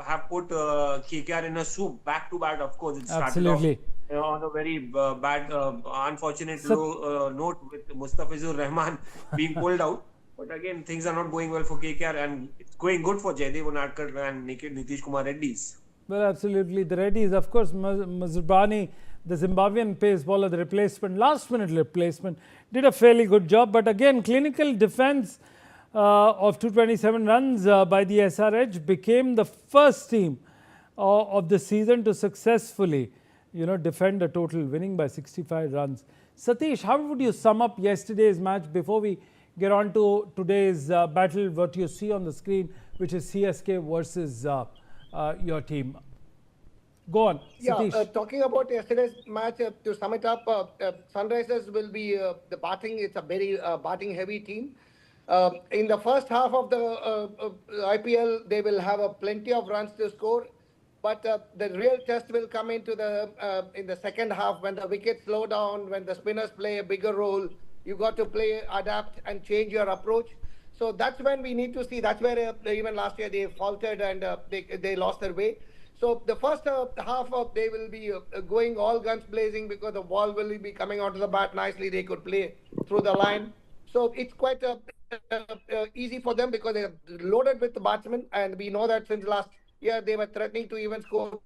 have put KKR in a soup back to back. Of course, it started Absolutely. off on a very bad, unfortunate low note with Mustafizur Rahman being pulled out. But again, things are not going well for KKR, and it's going good for Jaidev Unadkar and Nitish Kumar Reddy's. Well, absolutely. The Reddies, of course, Mazubani, the Zimbabwean pace bowler, the replacement, last minute replacement, did a fairly good job. But again, clinical defense of 227 runs by the SRH became the first team of the season to successfully, defend a total, winning by 65 runs. Satish, how would you sum up yesterday's match before we get on to today's battle, what you see on the screen, which is CSK versus your team? Go on, Satish. Yeah, talking about yesterday's match, to sum it up, Sunrisers will be the batting. It's a very batting heavy team. In the first half of the IPL, they will have plenty of runs to score. But the real test will come into in the second half when the wickets slow down, when the spinners play a bigger role. You got to play, adapt, and change your approach. So that's when we need to see. That's where even last year they faltered and they lost their way. So the first half they will be going all guns blazing because the ball will be coming onto the bat nicely. They could play through the line. So it's quite easy for them because they're loaded with the batsmen. And we know that since last year they were threatening to even score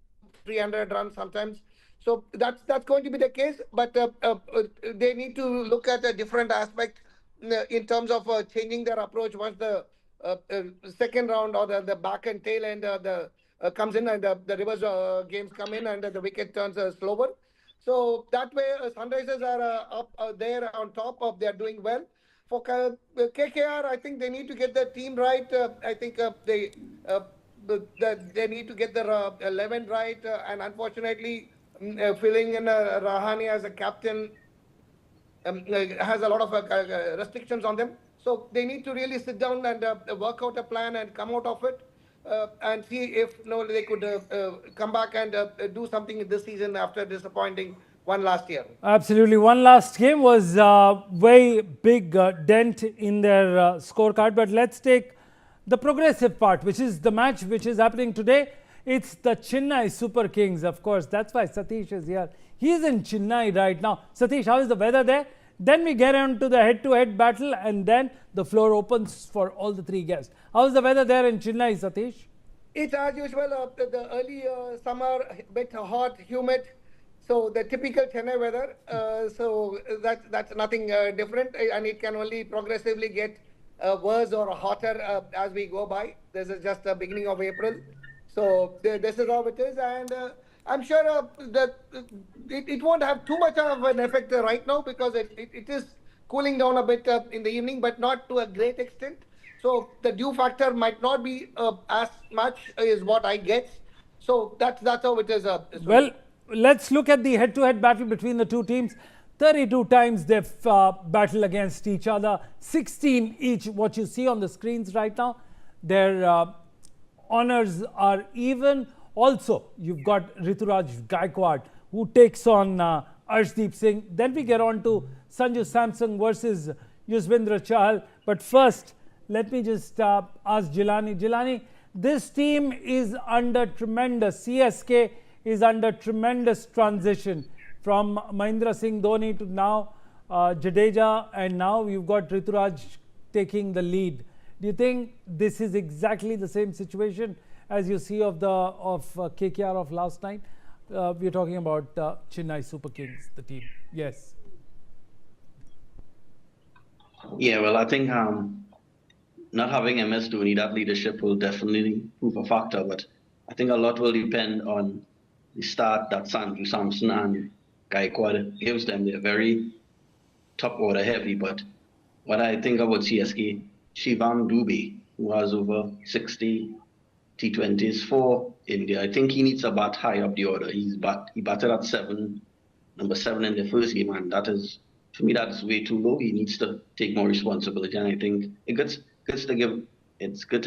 300 runs sometimes. So that's going to be the case. But they need to look at a different aspect in terms of changing their approach once the second round or the back and tail end comes in and the reverse games come in and the wicket turns slower. So that way, Sunrisers are up there on top. They are doing well. For KKR, I think they need to get their team right. I think they need to get their 11 right. And unfortunately, filling in Rahane as a captain has a lot of restrictions on them. So they need to really sit down and work out a plan and come out of it. And see if they could come back and do something this season after disappointing one last year. Absolutely. One last game was very big dent in their scorecard. But let's take the progressive part, which is the match which is happening today. It's the Chennai Super Kings, of course. That's why Satish is here. He's in Chennai right now. Satish, how is the weather there? Then we get on to the head-to-head battle, and then the floor opens for all the three guests. How's the weather there in Chennai, Satish? It's as usual, the early summer, bit hot, humid. So the typical Chennai weather. So that's nothing different, and it can only progressively get worse or hotter as we go by. This is just the beginning of April. So this is how it is, and I'm sure that it won't have too much of an effect right now because it is cooling down a bit in the evening, but not to a great extent. So the dew factor might not be as much is what I get. So that's how it is. Well, let's look at the head-to-head battle between the two teams. 32 times they've battled against each other, 16 each. What you see on the screens right now, their honors are even. Also, you've got Rituraj Gaikwad, who takes on Arshdeep Singh. Then we get on to Sanju Samson versus Yuzvendra Chahal. But first, let me just ask Jilani. Jilani, this team is under tremendous, CSK is under tremendous transition from Mahendra Singh Dhoni to now Jadeja, and now you've got Rituraj taking the lead. Do you think this is exactly the same situation as you see of KKR of last night? We're talking about Chennai Super Kings, the team. Yes. Yeah, well, I think not having MS Dhoni, that leadership will definitely prove a factor. But I think a lot will depend on the start that Sanju Samson and Gaikwad gives them. They're very top order heavy. But what I think about CSK, Shivam Dubey, who has over 60 T20s for India, I think he needs a bat high up the order. He batted at number 7 in the first game, and that is, for me, that's way too low. He needs to take more responsibility, and I think it's good to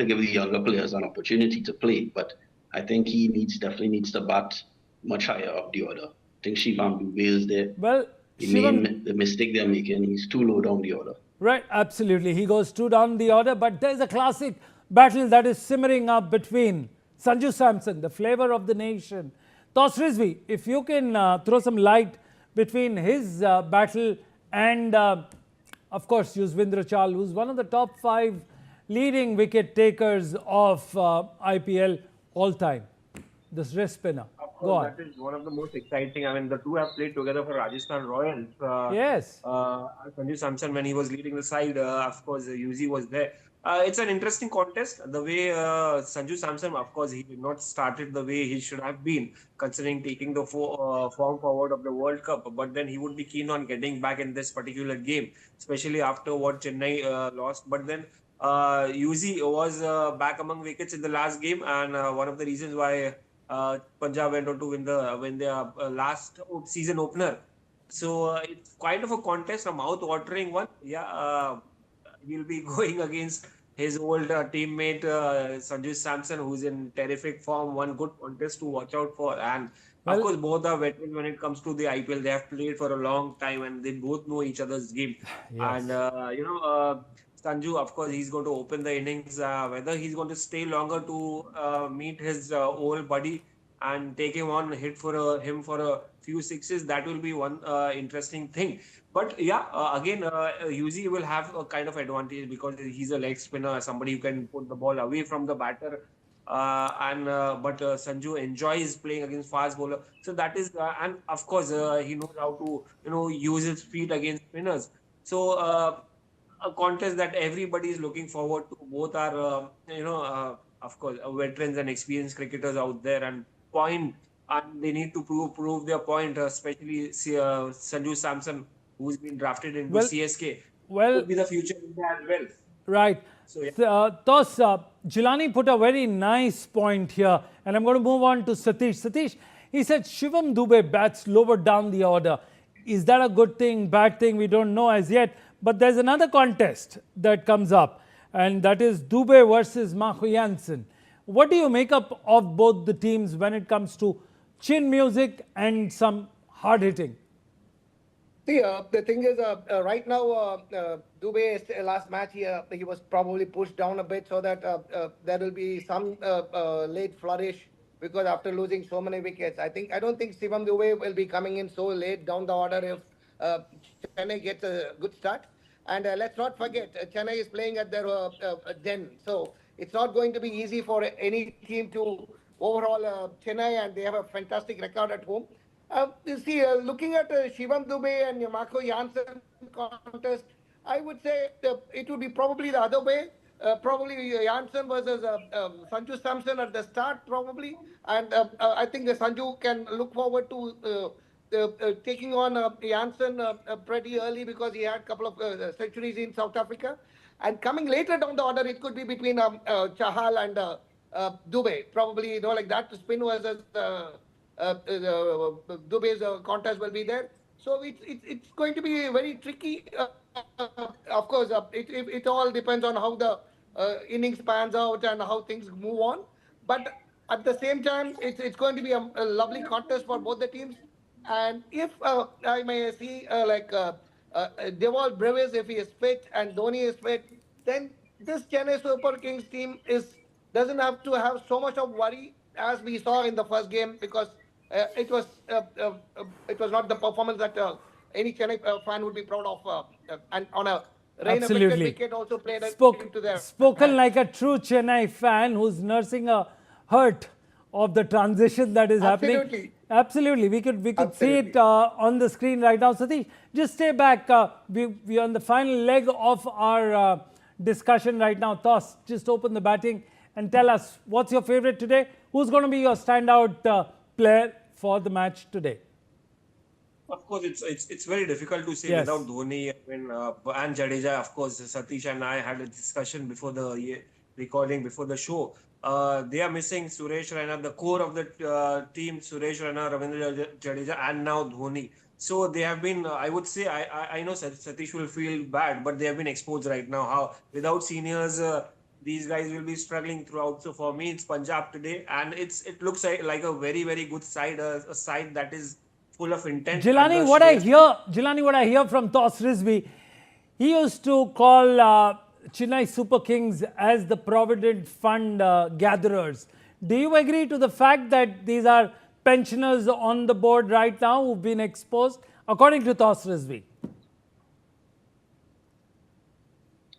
give the younger players an opportunity to play, but I think he definitely needs to bat much higher up the order. I think Shivam Dubey is there. Well, the mistake they're making, he's too low down the order. Right, absolutely. He goes too down the order, but there's a classic battle that is simmering up between Sanju Samson, the flavor of the nation. Toss Rizvi, if you can throw some light between his battle and, of course, Yuzvendra Chahal, who's one of the top 5 leading wicket takers of IPL all time. This wrist spinner. Go on. That is one of the most exciting. I mean, the two have played together for Rajasthan Royals. Yes. Sanju Samson, when he was leading the side, of course, Yuzi was there. It's an interesting contest. The way Sanju Samson, of course, he did not started the way he should have been, considering taking the form forward of the World Cup. But then he would be keen on getting back in this particular game, especially after what Chennai lost. But then Yuzi was back among wickets in the last game, and one of the reasons why Punjab went on to win their last season opener. So it's kind of a contest, a mouth-watering one. Yeah, he'll be going against his old teammate Sanju Samson, who's in terrific form. One good contest to watch out for. And of course, both are veterans when it comes to the IPL. They have played for a long time, and they both know each other's game. Yes. And Sanju, of course, he's going to open the innings. Whether he's going to stay longer to meet his old buddy and take him on, hit for him for a few sixes, that will be one interesting thing. But yeah, again, Yuzi will have a kind of advantage because he's a leg spinner, somebody who can put the ball away from the batter. But Sanju enjoys playing against fast bowler. So that is, and of course, he knows how to use his feet against spinners. So a contest that everybody is looking forward to. Both are, of course, veterans and experienced cricketers out there, and they need to prove their point, especially Sanju Samson, who's been drafted into CSK. Could be the future India as well. Right. So, yeah. Tos, Jilani put a very nice point here, and I'm going to move on to Satish. Satish, he said Shivam Dube bats lower down the order. Is that a good thing, bad thing? We don't know as yet. But there's another contest that comes up, and that is Dube versus Marco Jansen. What do you make up of both the teams when it comes to chin music and some hard hitting? See, the thing is, right now, Dube's last match, he was probably pushed down a bit so that there will be some late flourish, because after losing so many wickets, I don't think Shivam Dube will be coming in so late down the order if Chennai gets a good start. And let's not forget, Chennai is playing at their den. So it's not going to be easy for any team to overhaul Chennai, and they have a fantastic record at home. You see, looking at Shivam Dube and Marco Jansen contest, I would say it would be probably the other way. Probably Jansen versus Sanju Samson at the start, probably. And I think Sanju can look forward to taking on Jansen pretty early, because he had a couple of centuries in South Africa. And coming later down the order, it could be between Chahal and Dube. Probably, like that, spin versus Dube's contest will be there. So it's going to be very tricky. Of course, it all depends on how the innings pans out and how things move on. But at the same time, it's going to be a lovely contest for both the teams. And if I may see Deval Brevis, if he is fit and Dhoni is fit, then this Chennai Super Kings team doesn't have to have so much of worry as we saw in the first game, because it was not the performance that any Chennai fan would be proud of. And on a rain-affected wicket also played into their... Spoken like a true Chennai fan who's nursing a hurt of the transition that is happening. Absolutely. We could see it on the screen right now. Satish, just stay back. We are on the final leg of our discussion right now. Toss, just open the batting and tell us, what's your favorite today? Who's going to be your standout player for the match today? Of course, it's very difficult to say without Dhoni and Jadeja. Of course, Satish and I had a discussion before the recording, before the show. They are missing Suresh Raina, the core of the team, Suresh Raina, Ravindra Jadeja, and now Dhoni. So they have been, I would say, I know Satish will feel bad, but they have been exposed right now. How without seniors, these guys will be struggling throughout. So for me, it's Punjab today, and it looks like a very, very good side, a side that is full of intent. Jilani, what I hear from Toss Rizvi, he used to call Chennai Super Kings as the Provident Fund gatherers. Do you agree to the fact that these are pensioners on the board right now who've been exposed, according to Toss Rizvi?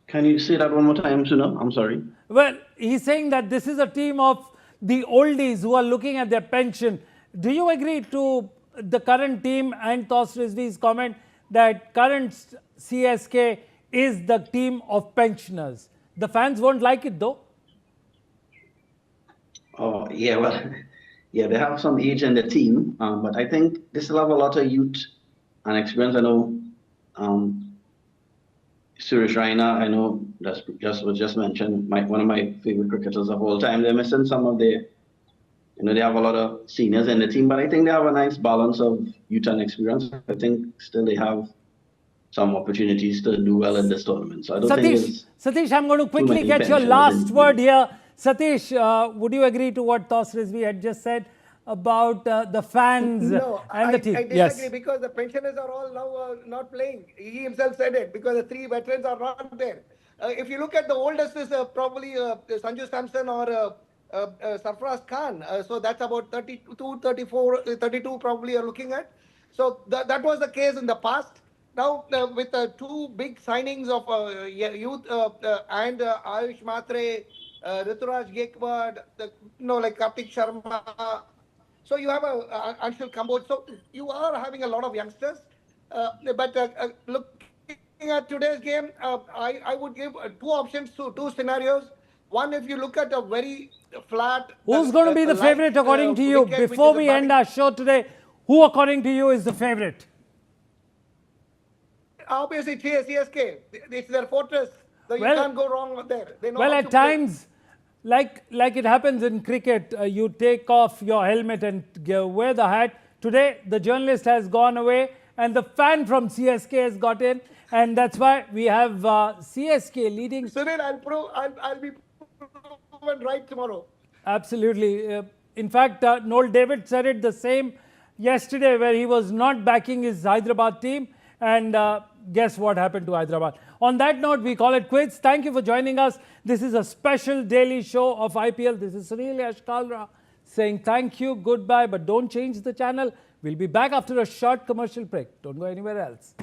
Can you say that one more time, Suna? I'm sorry. Well, he's saying that this is a team of the oldies who are looking at their pension. Do you agree to the current team and Toss Rizvi's comment that current CSK is the team of pensioners? The fans won't like it though. Oh, yeah, well, yeah, they have some age in the team, but I think they still have a lot of youth and experience. I know Suresh Raina, I know was just mentioned, one of my favorite cricketers of all time. They're missing some of their, they have a lot of seniors in the team, but I think they have a nice balance of youth and experience. I think still they have some opportunities to do well in this tournament. So I don't think Satish, I'm going to quickly get your pensioners last in word here. Satish, would you agree to what Toss Rizvi had just said about the fans and the team? I disagree because the pensioners are all now not playing. He himself said it because the three veterans are not there. If you look at the oldest is probably Sanju Samson or Sarfaraz Khan. So that's about 32, 34, 32 probably you're looking at. So that was the case in the past. Now with two big signings of youth and Ayush Matre, Rituraj Gaikwad, like Kartik Sharma. So you have a Anshul Kamboj. So you are having a lot of youngsters. But looking at today's game, I would give two options to two scenarios. One, if you look at a very flat. Who's going to be the favorite according to you? Before we end our show today, who according to you is the favorite? Obviously, CSK. It's their fortress. So you can't go wrong there. They know well, at times, like it happens in cricket, you take off your helmet and wear the hat. Today, the journalist has gone away and the fan from CSK has got in. And that's why we have CSK leading. Sunil, I'll be proven right tomorrow. Absolutely. In fact, Noel David said it the same yesterday where he was not backing his Hyderabad team. And guess what happened to Hyderabad? On that note, we call it quits. Thank you for joining us. This is a special daily show of IPL. This is Sunil Yashkalra saying thank you, goodbye, but don't change the channel. We'll be back after a short commercial break. Don't go anywhere else.